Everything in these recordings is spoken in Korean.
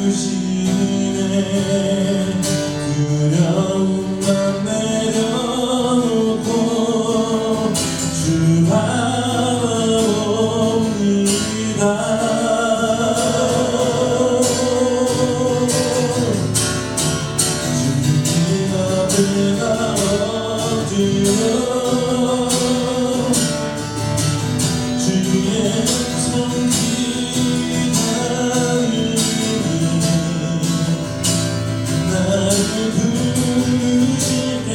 부르시네. 두려움만 내려놓고 주 바라봅니다. 주님 앞에 나 엎드려 주의 손 기다리니 나를 부르실 때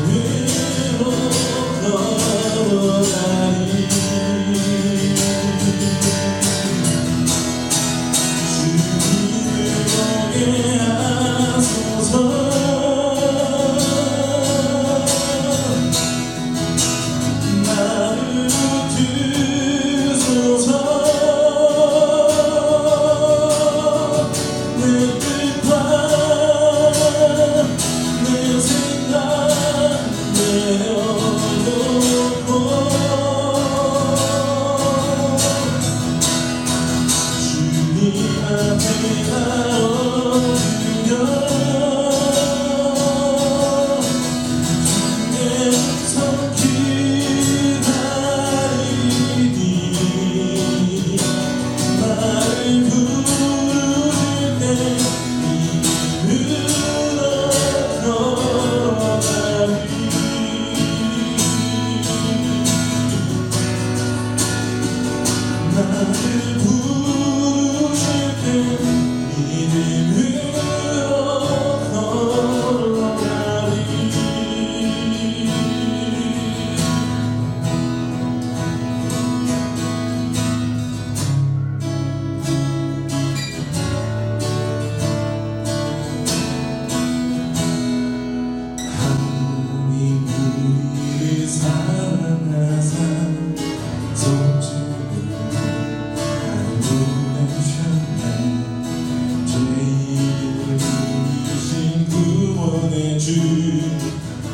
위로 걸어가리. 주님을 보게 하소서.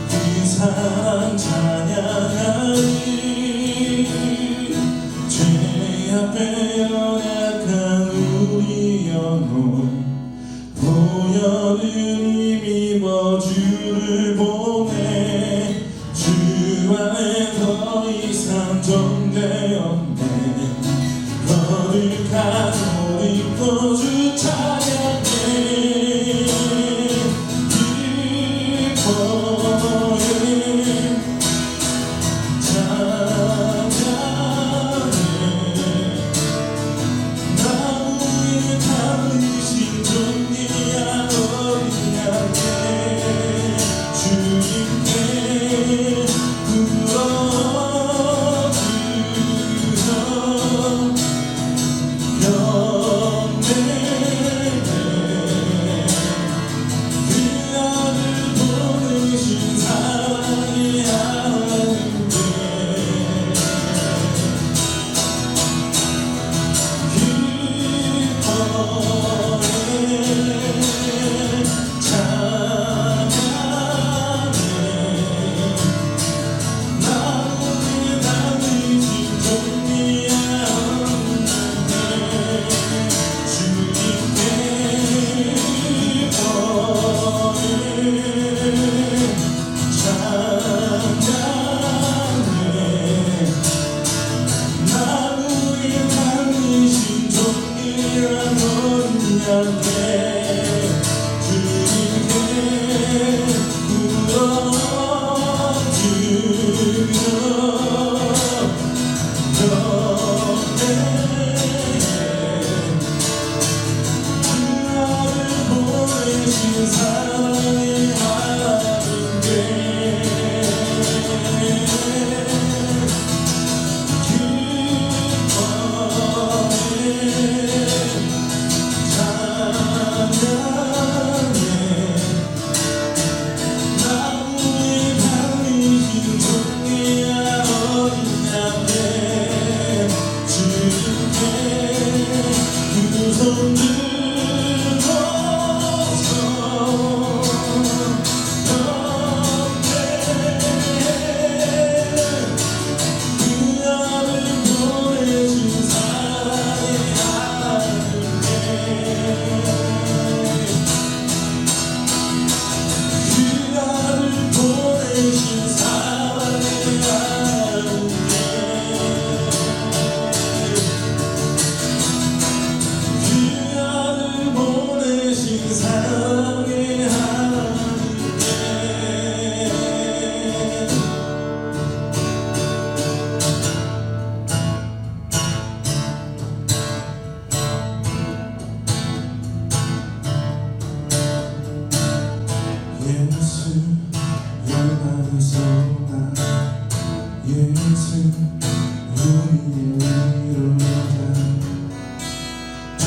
그 사랑 찬양하리. 죄 앞에 연약한 우리 영혼 보혈을 힘입어 주를 보내. 주 안에 더 이상 정죄 없네. 거룩한 옷 입고 주 찬양해.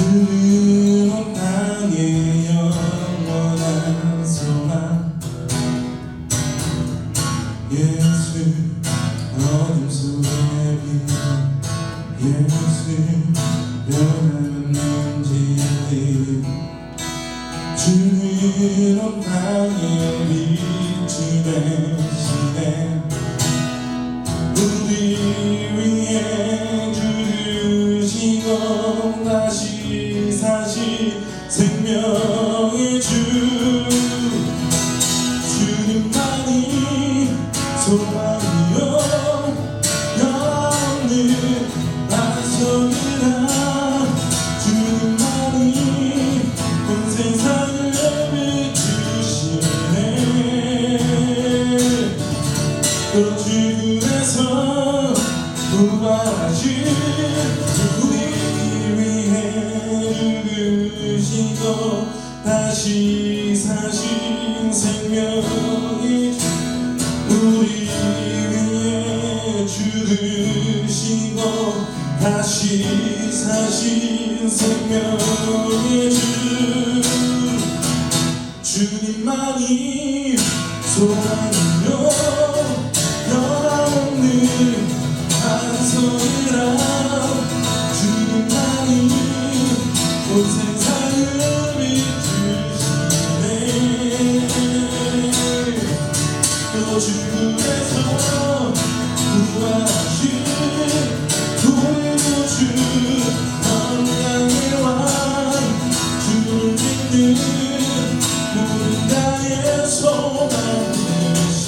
주는 온 땅의 영원한 소망 예수 어둠 속의 빛 예수 변함없는 진리 주는 온 땅의 빛이 되시네 우리 위해 죽으시고 다시 사신 생명의 주 주님만이 소망이요 영원히 반석이라 주님만이 온 세상을 비추시네 또 죽음에서 부활하신 우리 위해 죽으시고 다시 사신 생명이 우리 위해 죽으시고 다시 사신 생명의 주 주님만이 소망이요 변함없는 반석이라 주님만이 온 세상을 비추시네 또 죽음에서 부활하신 우리 주 평강의 왕 주를 믿는 모든 나의 소망 되신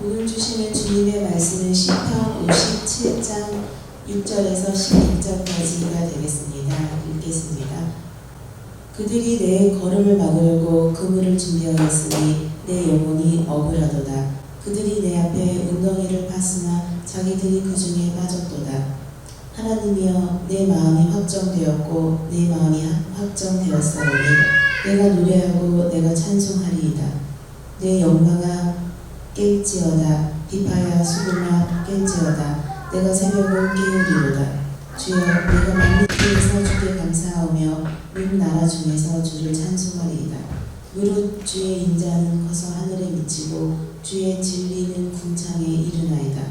오늘 주시는 주님의 말씀은 시편 57장 6절에서 11절까지가 되겠습니다. 읽겠습니다. 그들이 내 걸음을 막으려고 그물을 준비하였으니 내 영혼이 억울하도다. 그들이 내 앞에 웅덩이를 팠으나 자기들이 그 중에 빠졌도다. 하나님이여, 내 마음이 확정되었고 내 마음이 확정되었사오니 내가 노래하고 내가 찬송하리이다. 내 영광아 깰지어다. 비파야 수금아 깰지어다. 내가 새벽을 깨우리로다. 주여, 내가 만민 중에서 주께 감사하며 온 나라 중에서 주를 찬송하리이다. 무릇 주의 인자는 커서 하늘에 미치고 주의 진리는 궁창에 이르나이다.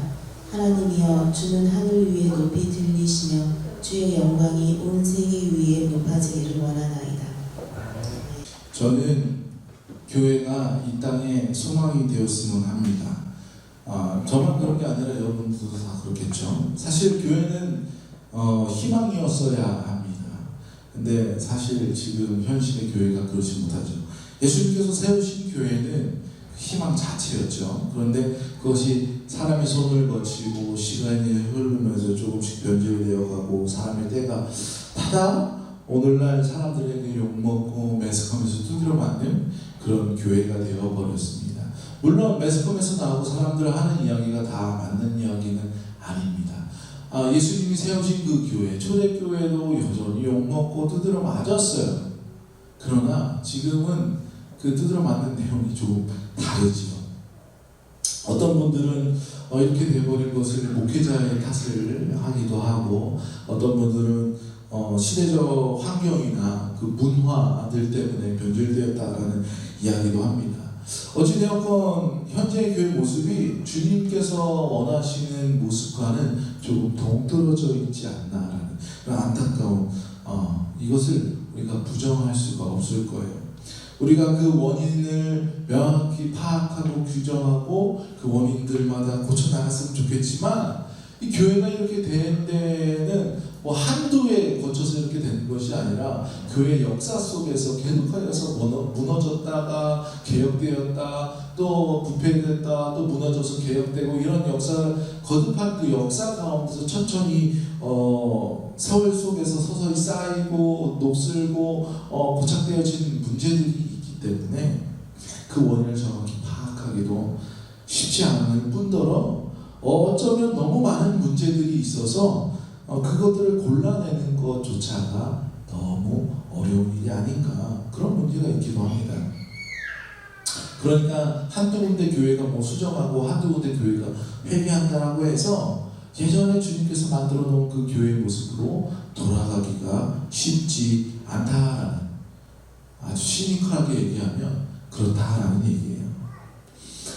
하나님이여, 주는 하늘 위에 높이 들리시며 주의 영광이 온 세계 위에 높아지기를 원하나이다. 저는 교회가 이 땅에 소망이 되었으면 합니다. 저만 그런 게 아니라 여러분들도 다 그렇겠죠. 사실 교회는 희망이었어야 합니다. 근데 사실 지금 현실의 교회가 그렇지 못하죠. 예수님께서 세우신 교회는 희망 자체였죠. 그런데 그것이 사람의 손을 거치고 시간이 흐르면서 조금씩 변질되어 가고 사람의 때가 타다 오늘날 사람들에게 욕먹고 매스컴에서 두드려 맞는 그런 교회가 되어버렸습니다. 물론 매스컴에서 나오고 사람들 하는 이야기가 다 맞는 이야기는 아닙니다. 예수님이 세우신 그 교회, 초대교회도 여전히 욕먹고 두드려 맞았어요. 그러나 지금은 그 두드려 맞는 내용이 조금 다르지요. 어떤 분들은 이렇게 돼버린 것을 목회자의 탓을 하기도 하고, 어떤 분들은 시대적 환경이나 그 문화들 때문에 변질되었다라는 이야기도 합니다. 어찌되었건 현재의 교회 모습이 주님께서 원하시는 모습과는 조금 동떨어져 있지 않나라는 그런 안타까운 이것을 우리가 부정할 수가 없을 거예요. 우리가 그 원인을 명확히 파악하고 규정하고 그 원인들마다 고쳐나갔으면 좋겠지만, 이 교회가 이렇게 된 데는 한두 해 거쳐서 이렇게 된 것이 아니라 교회 역사 속에서 계속하여서 무너졌다가 개혁되었다, 또 부패됐다, 또 무너져서 개혁되고, 이런 역사, 거듭한 그 역사 가운데서 천천히 세월 속에서 서서히 쌓이고 녹슬고 고착되어진 문제들이 있기 때문에 그 원인을 정확히 파악하기도 쉽지 않을 뿐더러 어쩌면 너무 많은 문제들이 있어서 그것들을 골라내는 것조차가 너무 어려운 일이 아닌가, 그런 문제가 있기도 합니다. 그러니까 한두 군데 교회가 수정하고 한두 군데 교회가 회개한다라고 해서 예전에 주님께서 만들어 놓은 그 교회의 모습으로 돌아가기가 쉽지 않다라는, 아주 시니컬하게 얘기하면 그렇다라는 얘기예요.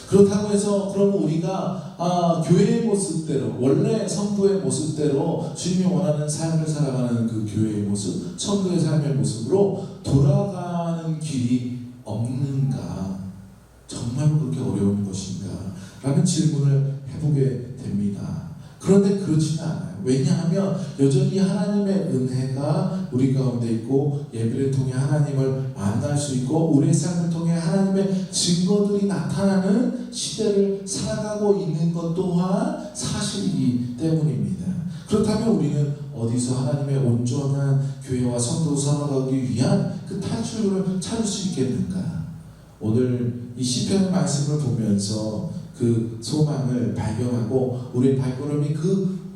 그렇다고 해서 그러면 우리가 교회의 모습대로, 원래 성부의 모습대로 주님이 원하는 삶을 살아가는 그 교회의 모습, 성도의 삶의 모습으로 돌아가는 길이 없는가? 정말 그렇게 어려운 것인가? 라는 질문을 해보게 됩니다. 그런데 그렇지는 않아요. 왜냐하면 여전히 하나님의 은혜가 우리 가운데 있고, 예배를 통해 하나님을 만날 수 있고, 우리의 삶을 통해 하나님의 증거들이 나타나는 시대를 살아가고 있는 것 또한 사실이기 때문입니다. 그렇다면 우리는 어디서 하나님의 온전한 교회와 성도로 살아가기 위한 그 탈출구를 찾을 수 있겠는가? 오늘 이 시편 말씀을 보면서 그 소망을 발견하고 우리의 발걸음이 그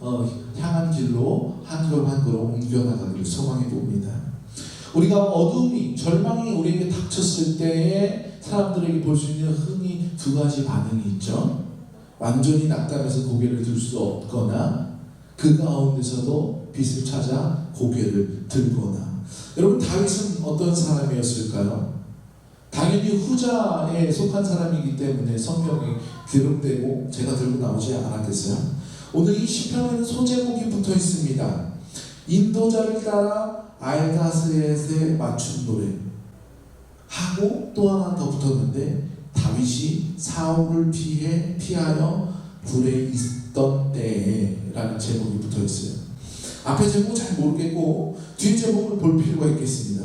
향한 길로 한 걸음 한 걸음 옮겨나가기를 소망해 봅니다. 우리가 어둠이, 절망이 우리에게 닥쳤을 때에 사람들에게 볼 수 있는 흔히 두 가지 반응이 있죠. 완전히 낙담해서 고개를 들 수 없거나, 그 가운데서도 빛을 찾아 고개를 들거나. 여러분, 다윗은 어떤 사람이었을까요? 당연히 후자에 속한 사람이기 때문에 성경이 기록되고 제가 들고 나오지 않았겠어요? 오늘 이 시편에는 소제목이 붙어 있습니다. 인도자를 따라 알다스렛에 맞춘 노래 하고, 또 하나 더 붙었는데, 다윗이 사울을 피하여 굴에 있던 때에 라는 제목이 붙어 있어요. 앞에 제목은 잘 모르겠고 뒤에 제목을 볼 필요가 있겠습니다.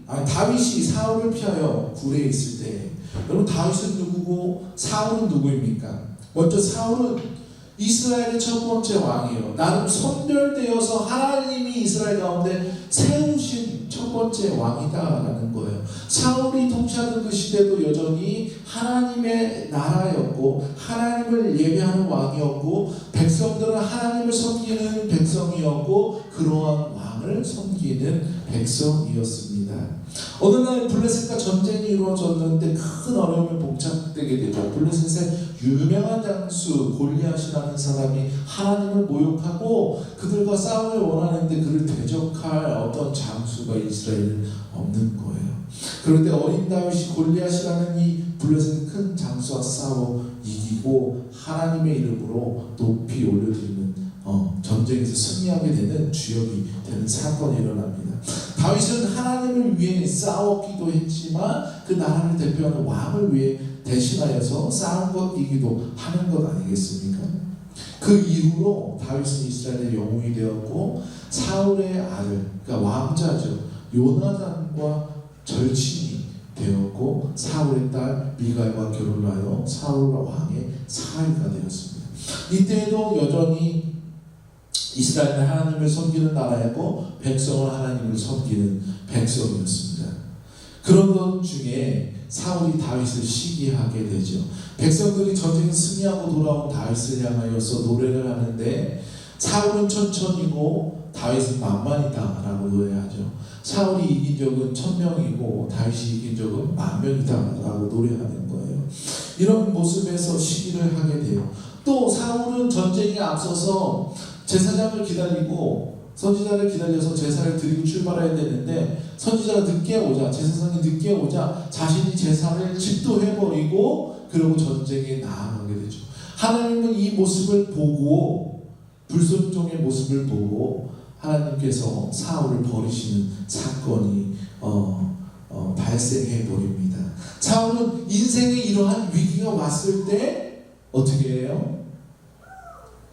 다윗이 사울을 피하여 굴에 있을 때, 여러분 다윗은 누구고 사울은 누구입니까? 먼저 사울은 이스라엘의 첫 번째 왕이에요. 나름 선별되어서 하나님이 이스라엘 가운데 세우신 첫 번째 왕이다라는 거예요. 사울이 통치하던 그 시대도 여전히 하나님의 나라였고 하나님을 예배하는 왕이었고 백성들은 하나님을 섬기는 백성이었고 그러한 왕을 섬기는 백성이었습니다. 어느 날 블레셋과 전쟁이 이루어졌는데 큰 어려움에 봉착되게 되죠. 블레셋의 유명한 장수 골리앗이라는 사람이 하나님을 모욕하고 그들과 싸움을 원하는데 그를 대적할 어떤 장수가 이스라엘에 없는 거예요. 그런데 어린 다윗이 골리앗이라는 이 블레셋 큰 장수와 싸워 이기고 하나님의 이름으로 높이 올려드리는 전쟁에서 승리하게 되는 주역이 되는 사건이 일어납니다. 다윗은 하나님을 위해 싸웠기도 했지만 그 나라를 대표하는 왕을 위해 대신하여서 싸운 것이기도 하는 것 아니겠습니까? 그 이후로 다윗은 이스라엘의 영웅이 되었고 사울의 아들, 그러니까 왕자죠. 요나단과 절친이 되었고 사울의 딸 미갈과 결혼을 하여 사울과 왕의 사위가 되었습니다. 이때에도 여전히 이스라엘은 하나님을 섬기는 나라였고 백성은 하나님을 섬기는 백성이었습니다. 그런 것 중에 사울이 다윗을 시기하게 되죠. 백성들이 전쟁에 승리하고 돌아온 다윗을 향하여서 노래를 하는데 사울은 천천히고 다윗은 만만이다라고 노래하죠. 사울이 이긴 적은 1000명이고 다윗이 이긴 적은 10,000명이다라고 노래하는 거예요. 이런 모습에서 시기를 하게 돼요. 또 사울은 전쟁에 앞서서 제사장을 기다리고 선지자를 기다려서 제사를 드리고 출발해야 되는데 선지자가 늦게 오자 제사장이 늦게 오자 자신이 제사를 집도해버리고 그리고 전쟁에 나아가게 되죠. 하나님은 이 모습을 보고 불순종의 모습을 보고 하나님께서 사울을 버리시는 사건이 발생해 버립니다. 사울은 인생에 이러한 위기가 왔을 때 어떻게 해요?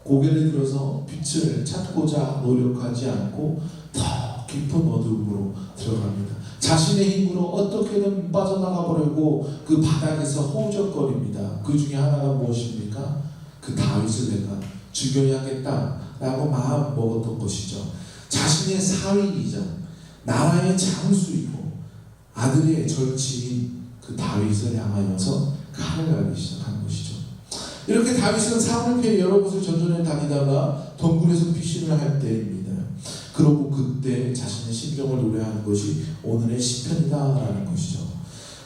고개를 들어서 빛을 찾고자 노력하지 않고 더 깊은 어둠으로 들어갑니다. 자신의 힘으로 어떻게든 빠져나가 버리고 그 바닥에서 허우적거립니다. 그 중에 하나가 무엇입니까? 그 다윗을 내가 죽여야겠다라고 마음 먹었던 것이죠. 자신의 사위이자 나라의 장수이고 아들의 절친인 그 다윗을 향하여서 칼을 갈기 시작한 것이죠. 이렇게 다윗은 사울을 피해 여러 곳을 전전해 다니다가 동굴에서 피신을 할 때입니다. 그러고 그때 자신의 심정을 노래하는 것이 오늘의 시편이다라는 것이죠.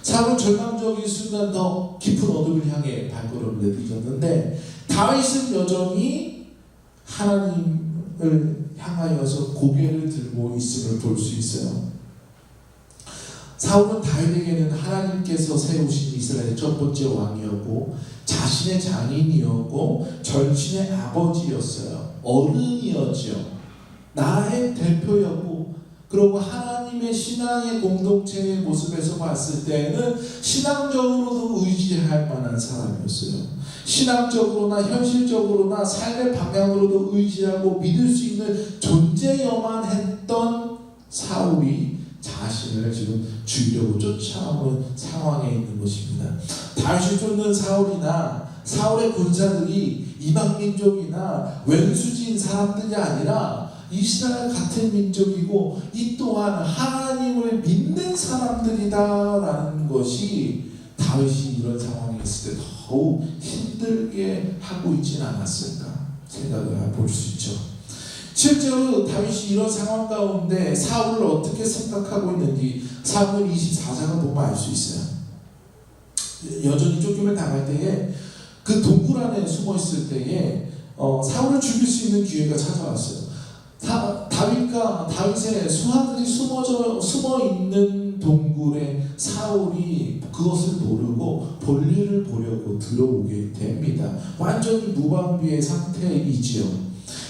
사울은 절망적인 순간 더 깊은 어둠을 향해 발걸음을 내딛었는데 다윗은 여전히 하나님을 향하여서 고개를 들고 있음을 볼 수 있어요. 사울은 다윗에게는 하나님께서 세우신 이스라엘의 첫 번째 왕이었고 자신의 장인이었고 절친의 아버지였어요. 어른이었죠. 나라의 대표였고 그리고 하나님의 신앙의 공동체의 모습에서 봤을 때는 신앙적으로도 의지할 만한 사람이었어요. 신앙적으로나 현실적으로나 삶의 방향으로도 의지하고 믿을 수 있는 존재여만 했던 사울이 자신을 지금 죽이려고 쫓아오는 상황에 있는 것입니다. 다윗을 쫓는 사울이나 사울의 군사들이 이방민족이나 왼수지인 사람들이 아니라 이스라엘 같은 민족이고 이 또한 하나님을 믿는 사람들이다라는 것이 다윗이 이런 상황에 있을 때 더욱 힘들게 하고 있지는 않았을까 생각을 볼 수 있죠. 실제로 다윗이 이런 상황 가운데 사울을 어떻게 생각하고 있는지 사무엘 24장을 보면 알 수 있어요. 여전히 쫓김을 당할 때에 그 동굴 안에 숨어 있을 때에 사울을 죽일 수 있는 기회가 찾아왔어요. 다윗의 수하들이 숨어 있는 동굴에 사울이 그것을 모르고 볼일을 보려고 들어오게 됩니다. 완전히 무방비의 상태이지요.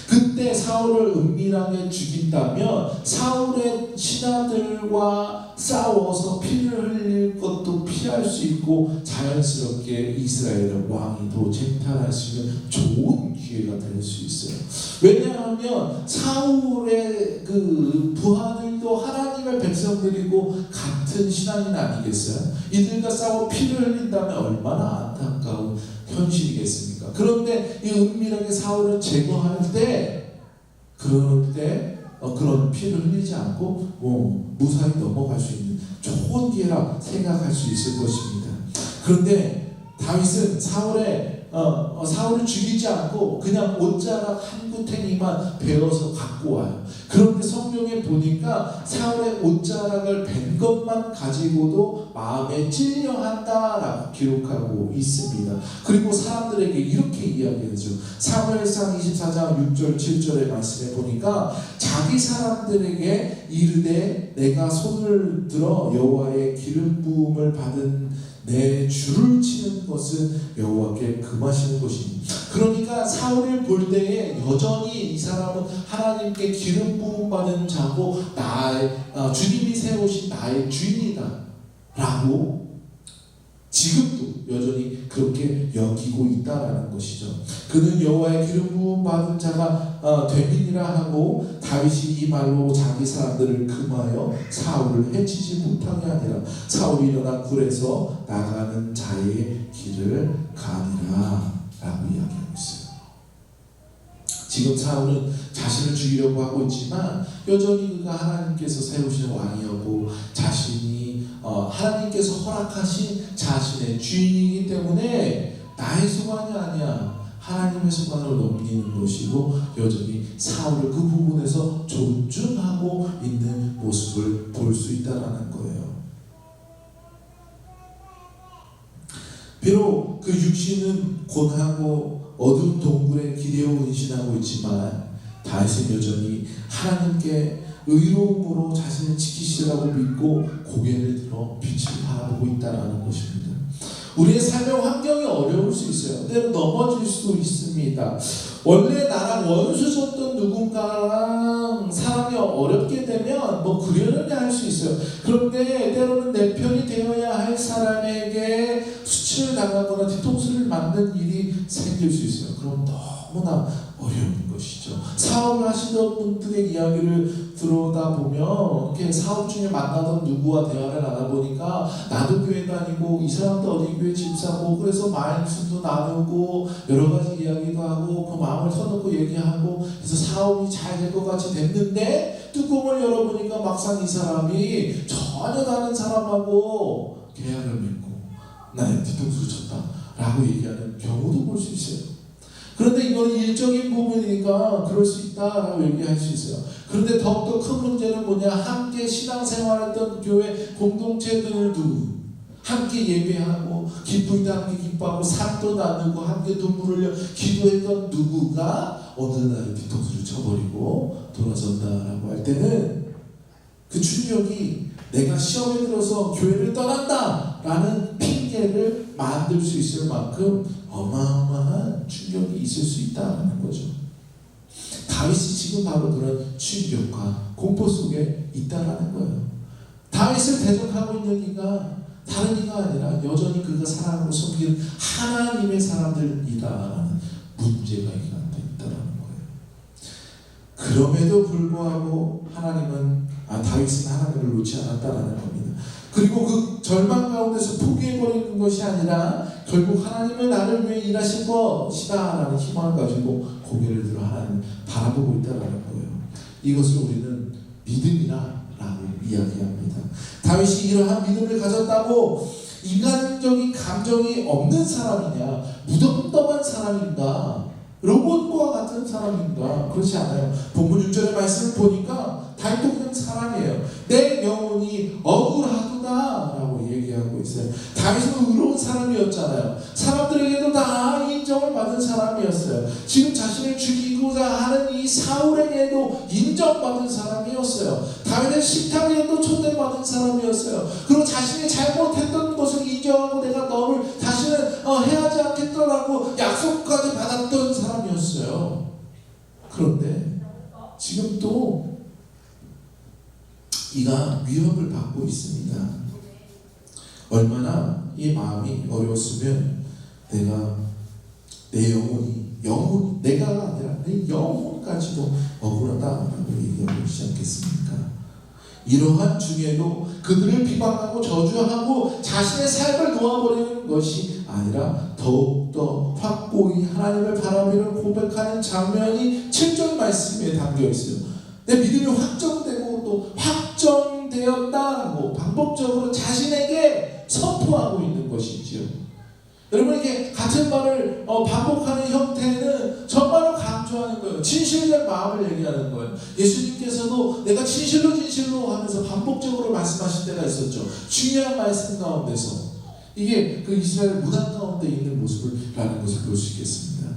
그때 사울을 은밀하게 죽인다면 사울의 신하들과 싸워서 피를 흘릴 것도 피할 피할 수 있고 자연스럽게 이스라엘의 왕이 또 쟁탈할 수 있는 좋은 기회가 될 수 있어요. 왜냐하면 사울의 그 부하들도 하나님의 백성들이고 같은 신앙인 아니겠어요? 이들과 싸워 피를 흘린다면 얼마나 안타까운 현실이겠습니까? 그런데 이 은밀하게 사울을 제거할 때 그런 피를 흘리지 않고 무사히 넘어갈 수 있는 좋은 기회라 생각할 수 있을 것입니다. 그런데 다윗은 사울을 죽이지 않고 그냥 옷자락 한 구탱이만 베어서 갖고 와요. 그런데 성경에 보니까 사울의 옷자락을 벤 것만 가지고도 마음에 찔려한다라고 기록하고 있습니다. 그리고 사람들에게 이렇게 이야기하죠. 사무엘상 24장 6절 7절의 말씀에 보니까 자기 사람들에게 이르되 내가 손을 들어 여호와의 기름 부음을 받은 내 줄을 치는 것은 여호와께 금하시는 것이니. 그러니까 사울을 볼 때에 여전히 이 사람은 하나님께 기름 부음 받은 자고 주님이 세우신 나의 주인이다 라고 지금도 여전히 그렇게 여기고 있다라는 것이죠. 그는 여호와의 기름 부음 받은 자가 되니라 하고 다윗이 이 말로 자기 사람들을 금하여 사울을 해치지 못하게 하니라. 사울이 일어나 굴에서 나가는 자의 길을 가니라 라고 이야기하고 있어요. 지금 사울은 자신을 죽이려고 하고 있지만 여전히 그가 하나님께서 세우신 왕이었고 자신이 하나님께서 허락하신 자신의 주인이기 때문에 나의 소관이 아니야, 하나님의 소관을 넘기는 것이고 여전히 사울을 그 부분에서 존중하고 있는 모습을 볼 수 있다는 거예요. 비록 그 육신은 곤하고 어두운 동굴에 기대어 은신하고 있지만 다윗은 여전히 하나님께 의로움으로 자신을 지키시라고 믿고 고개를 들어 빛을 바라보고 있다는 것입니다. 우리의 삶의 환경이 어려울 수 있어요. 때로 넘어질 수도 있습니다. 원래 나랑 원수셨던 누군가랑 사람이 어렵게 되면 그러려니 할 수 있어요. 그런데 때로는 내 편이 되어야 할 사람에게 수치를 당하거나 뒤통수를 맞는 일이 생길 수 있어요. 그럼 너무나 어려운 것이죠. 사업을 하시던 분들의 이야기를 들어다 보면 이렇게 사업 중에 만나던 누구와 대화를 나눠보니까 나도 교회 다니고 이 사람도 어디 교회 집사고 그래서 말씀도 나누고 여러 가지 이야기도 하고 그 마음을 터놓고 얘기하고 그래서 사업이 잘 될 것 같이 됐는데 뚜껑을 열어보니까 막상 이 사람이 전혀 다른 사람하고 계약을 맺고 나의 뒤통수를 쳤다 라고 얘기하는 경우도 볼 수 있어요. 그런데 이건 일적인 부분이니까 그럴 수 있다라고 얘기할 수 있어요. 그런데 더욱더 큰 문제는 뭐냐, 함께 신앙생활했던 교회 공동체들도 함께 예배하고 기쁠 때 함께 기뻐하고 산도 나누고 함께 눈물 흘려 기도했던 누구가 어느 날 뒤통수를 쳐버리고 돌아선다라고 할 때는 그 충격이 내가 시험에 들어서 교회를 떠난다 라는 핑계를 만들 수 있을 만큼 어마어마한 충격이 있을 수 있다는 거죠. 다윗이 지금 바로 그런 충격과 공포 속에 있다라는 거예요. 다윗을 대적하고 있는 이가 다른 이가 아니라 여전히 그가 사랑으로 섬기는 하나님의 사람들이다라는 문제가 있다라는 거예요. 그럼에도 불구하고 다윗은 하나님을 놓지 않았다라는 겁니다. 그리고 그 절망 가운데서 포기해버리는 것이 아니라 결국 하나님은 나를 위해 일하실 것이다 라는 희망을 가지고 고개를 들어 하나님을 바라보고 있다는 거예요. 이것을 우리는 믿음이라고 이야기합니다. 다윗이 이러한 믿음을 가졌다고 인간적인 감정이 없는 사람이냐, 무덤덤한 사람인가, 로봇과 같은 사람인가? 그렇지 않아요. 본문 6절의 말씀을 보니까 다윗도 그냥 사람이에요. 내 영혼이 억울하구나 라고 얘기하고 있어요. 다윗은 의로운 사람이었잖아요. 사람들에게도 다 인정을 받은 사람이었어요. 지금 자신을 죽이고자 하는 이 사울에게도 인정받은 사람이었어요. 다윗은 식탁에도 초대받은 사람이었어요. 그리고 자신이 잘못했던 것을 인정하고 내가 너를 다시는 해하지 않겠더라고 약속까지 받았던 사람이었어요. 그런데 지금 또 이가 위협을 받고 있습니다. 얼마나 이 마음이 어려웠으면 내 영혼이 내가 아니라 내 영혼까지도 억울하다라고 얘기하고 있지 않겠습니까? 이러한 중에도 그들을 비방하고 저주하고 자신의 삶을 놓아버리는 것이 아니라 더욱더 확고히 하나님을 바라보며 고백하는 장면이 7절 말씀에 담겨 있어요. 내 믿음이 확정되고 또 확정되었다고 반복적으로 자신에게 선포하고 있는 것이지요. 여러분, 이게 같은 말을 반복하는 형태는 정말로 강조하는 거예요. 진실된 마음을 얘기하는 거예요. 예수님께서도 내가 진실로 하면서 반복적으로 말씀하신 때가 있었죠. 중요한 말씀 가운데서 이게 그 이스라엘 문화 가운데 있는 모습이라는 것을 볼 수 있겠습니다.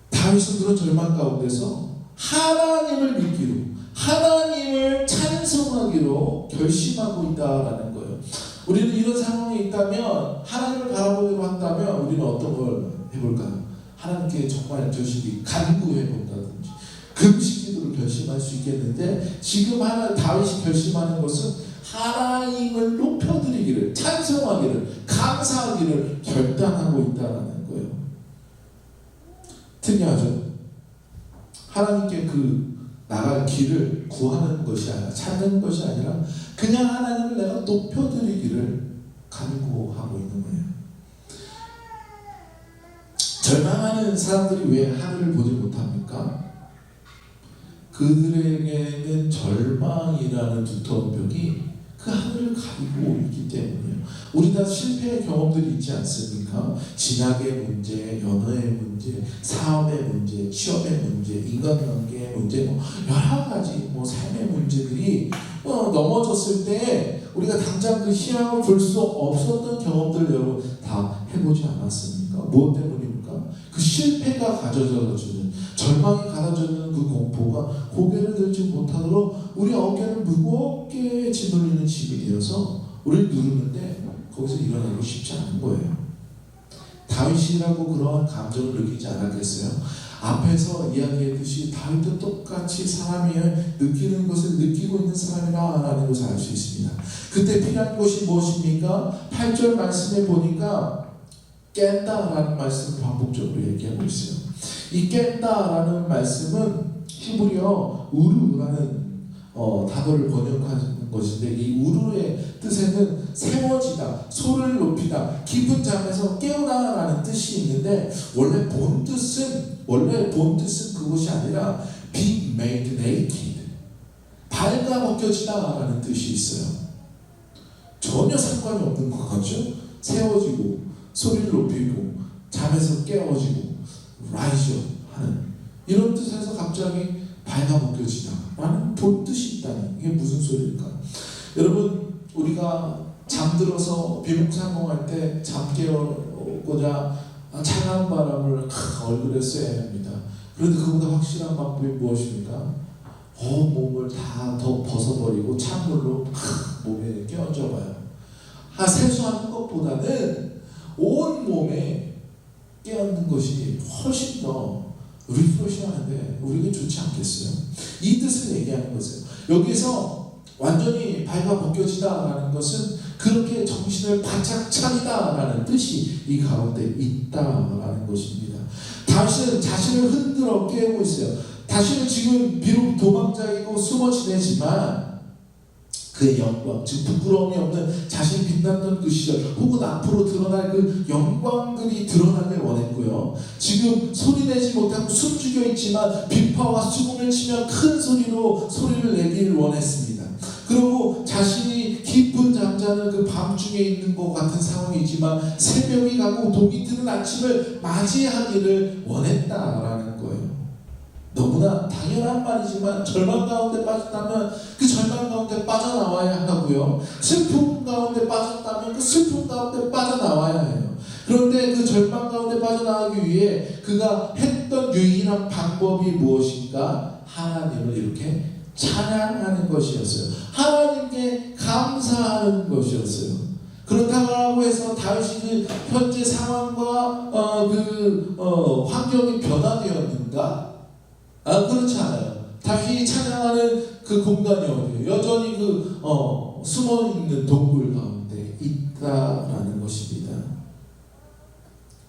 다윗은 그런 절망 가운데서 하나님을 믿기로, 하나님을 찬송하기로 결심하고 있다라는 거예요. 우리는 이런 상황에 있다면, 하나님을 바라보기로 한다면 우리는 어떤 걸 해볼까요? 하나님께 정말 결심이 간구해본다든지 금식 기도를 결심할 수 있겠는데, 지금 다윗이 결심하는 것은 하나님을 높여드리기를, 찬송하기를, 감사하기를 결단하고 있다는 거예요. 특이하죠? 하나님께 나갈 길을 구하는 것이 아니라, 찾는 것이 아니라 그냥 하나님을 내가 높여드리기를 간구하고 있는 거예요. 절망하는 사람들이 왜 하늘을 보지 못합니까? 그들에게는 절망이라는 두터운 벽이 그 하늘을 가리고 있기 때문이에요. 우리 다 실패의 경험들이 있지 않습니까? 진학의 문제, 연애의 문제, 사업의 문제, 취업의 문제, 인간관계의 문제, 여러 가지 삶의 문제들이 넘어졌을 때 우리가 당장 그 희망을 볼 수 없었던 경험들 여러분 다 해보지 않았습니까? 무엇 때문입니까? 그 실패가 가져다 주는, 절망이 가져주는 그 공포가 고개를 들지 못하도록 우리 어깨를 무겁게 짓눌리는 짐이 되어서 우리를 누르는데 거기서 일어나고 싶지 않은 거예요. 다윗이라고 그러한 감정을 느끼지 않았겠어요? 앞에서 이야기했듯이 다윗도 똑같이 사람이 느끼는 것을 느끼고 있는 사람이라는 것을 알 수 있습니다. 그때 필요한 것이 무엇입니까? 8절 말씀에 보니까 깬다라는 말씀을 반복적으로 얘기하고 있어요. 이 깬다라는 말씀은 히브리어 우르라는 단어를 번역하는 것인데, 이 우르의 뜻에는 세워지다, 소리를 높이다, 깊은 잠에서 깨우다라는 뜻이 있는데, 원래 본 뜻은 그것이 아니라 be made naked, 발가 벗겨지다라는 뜻이 있어요. 전혀 상관이 없는 거죠. 세워지고 소리를 높이고 잠에서 깨워지고 rise 하는 이런 뜻에서 갑자기 발가 벗겨지다 라는 본 뜻이 있다니, 이게 무슨 소리일까? 여러분, 우리가 잠들어서 비몽사몽할 때 잠 깨우고자 차가운 바람을 얼굴에 쐬야 합니다. 그런데 그보다 확실한 방법이 무엇입니까? 온 몸을 다 더 벗어버리고 찬물로 몸에 끼얹어 봐요. 세수하는 것보다는 온 몸에 깨얹는 것이 훨씬 더 리프레시하는데 우리에게 좋지 않겠어요? 이 뜻을 얘기하는 것이에요. 여기서 완전히 발가 벗겨지다라는 것은 그렇게 정신을 바짝 차리다라는 뜻이 이 가운데 있다라는 것입니다. 다윗은 자신을 흔들어 깨우고 있어요. 다시는 지금 비록 도망자이고 숨어 지내지만 그의 영광, 즉 부끄러움이 없는 자신이 빛났던 그 시절, 혹은 앞으로 드러날 그 영광들이 드러나길 원했고요. 지금 소리내지 못하고 숨죽여 있지만 비파와 수금을 치며 큰 소리로 소리를 내길 원했습니다. 그리고 자신이 깊은 잠자는 그 밤중에 있는 것 같은 상황이지만 새벽이 가고 동이 트는 아침을 맞이하기를 원했다라는 거예요. 너무나 당연한 말이지만 절망 가운데 빠졌다면 그 절망 가운데 빠져나와야 하고요. 슬픔 가운데 빠졌다면 그 슬픔 가운데 빠져나와야 해요. 그런데 그 절망 가운데 빠져나가기 위해 그가 했던 유일한 방법이 무엇인가? 하나님을 이렇게 찬양하는 것이었어요. 하나님께 감사하는 것이었어요. 그렇다고 해서 다윗이 그 현재 상황과 환경이 변화되었는가? 그렇지 않아요. 다윗이 찬양하는 그 공간이 어디예요? 여전히 숨어 있는 동굴 가운데 있다라는 것입니다.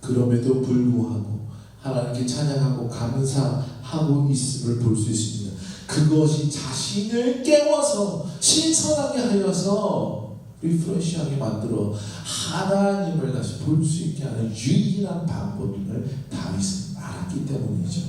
그럼에도 불구하고 하나님께 찬양하고 감사하고 있음을 볼 수 있습니다. 그것이 자신을 깨워서 신선하게 하여서 리프레시하게 만들어 하나님을 다시 볼 수 있게 하는 유일한 방법임을 다윗은 알았기 때문이죠.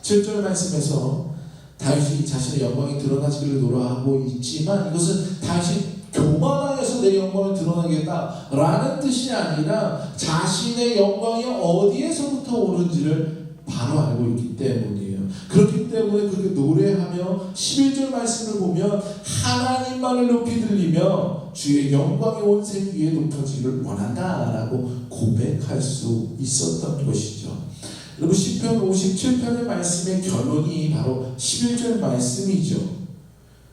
7절 말씀에서 다윗이 자신의 영광이 드러나기를 노라하고 있지만 이것은 다윗이 교만하여서 내 영광을 드러나겠다라는 뜻이 아니라 자신의 영광이 어디에서부터 오는지를 바로 알고 있기 때문이에요. 그렇기 때문에 그렇게 노래하며 11절 말씀을 보면 하나님만을 높이 들리며 주의 영광의 온생 위에 높아지기를 원한다라고 고백할 수 있었던 것이죠. 여러분 시편 57편의 말씀의 결론이 바로 11절 말씀이죠.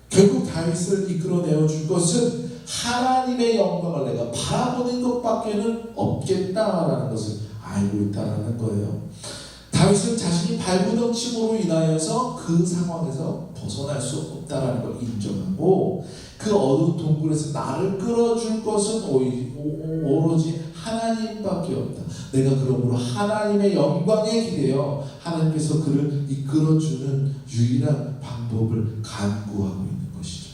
결국 다윗을 이끌어내어 줄 것은 하나님의 영광을 내가 바라보는 것밖에는 없겠다라는 것을 알고 있다라는 거예요. 다윗은 자신이 발부덩침으로 인하여서 그 상황에서 벗어날 수 없다라는 걸 인정하고 그 어두운 동굴에서 나를 끌어줄 것은 오로지 하나님밖에 없다. 내가 그러므로 하나님의 영광에 기대어 하나님께서 그를 이끌어주는 유일한 방법을 간구하고 있는 것이죠.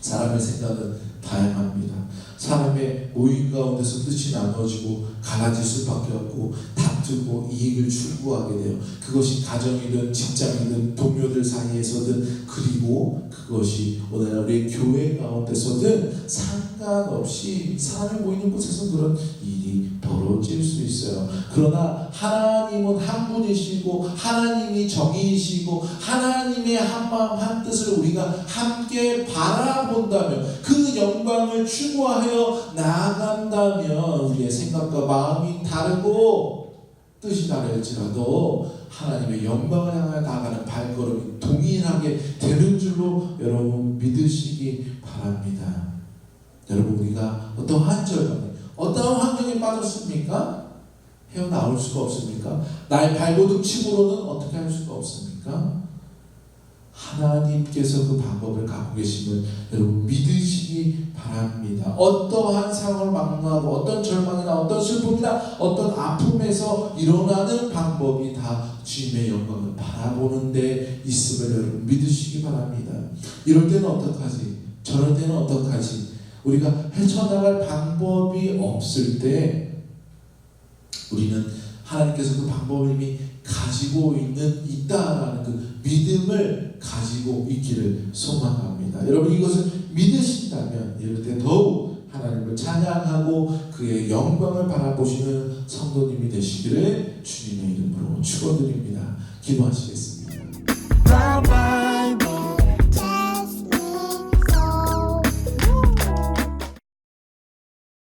사람의 생각은 다양합니다. 사람의 모임 가운데서 뜻이 나눠지고 갈라질 수밖에 없고 다투고 이익을 추구하게 돼요. 그것이 가정이든 직장이든 동료들 사이에서든 그리고 그것이 오늘 우리 교회 가운데서든 상관없이 사람이 모이는 곳에서 그런 일이 벌어질 수 있어요. 그러나 하나님은 한 분이시고 하나님이 정의이시고 하나님의 한 마음 한 뜻을 우리가 함께 바라본다면 그 영광을 추구하여 나아간다면 우리의 생각과 마음이 다르고 뜻이 다를지라도 하나님의 영광을 향하여 나아가는 발걸음이 동일하게 되는 줄로 여러분 믿으시기 바랍니다. 여러분 우리가 어떠한 절망에 어떠한 환경에 빠졌습니까? 헤어나올 수가 없습니까? 나의 발버둥침으로는 어떻게 할 수가 없습니까? 하나님께서 그 방법을 갖고 계심을 여러분 믿으시기 바랍니다. 어떠한 상황을 만나고 어떤 절망이나 어떤 슬픔이나 어떤 아픔에서 일어나는 방법이 다 주님의 영광을 바라보는 데 있음을 여러분 믿으시기 바랍니다. 이럴 때는 어떡하지? 저럴 때는 어떡하지? 우리가 헤쳐나갈 방법이 없을 때 우리는 하나님께서 그 방법을 이미 가지고 있다라는 그 믿음을 가지고 있기를 소망합니다. 여러분 이것을 믿으신다면 이럴 때 더욱 하나님을 찬양하고 그의 영광을 바라보시는 성도님이 되시기를 주님의 이름으로 축원드립니다. 기도하시겠습니다.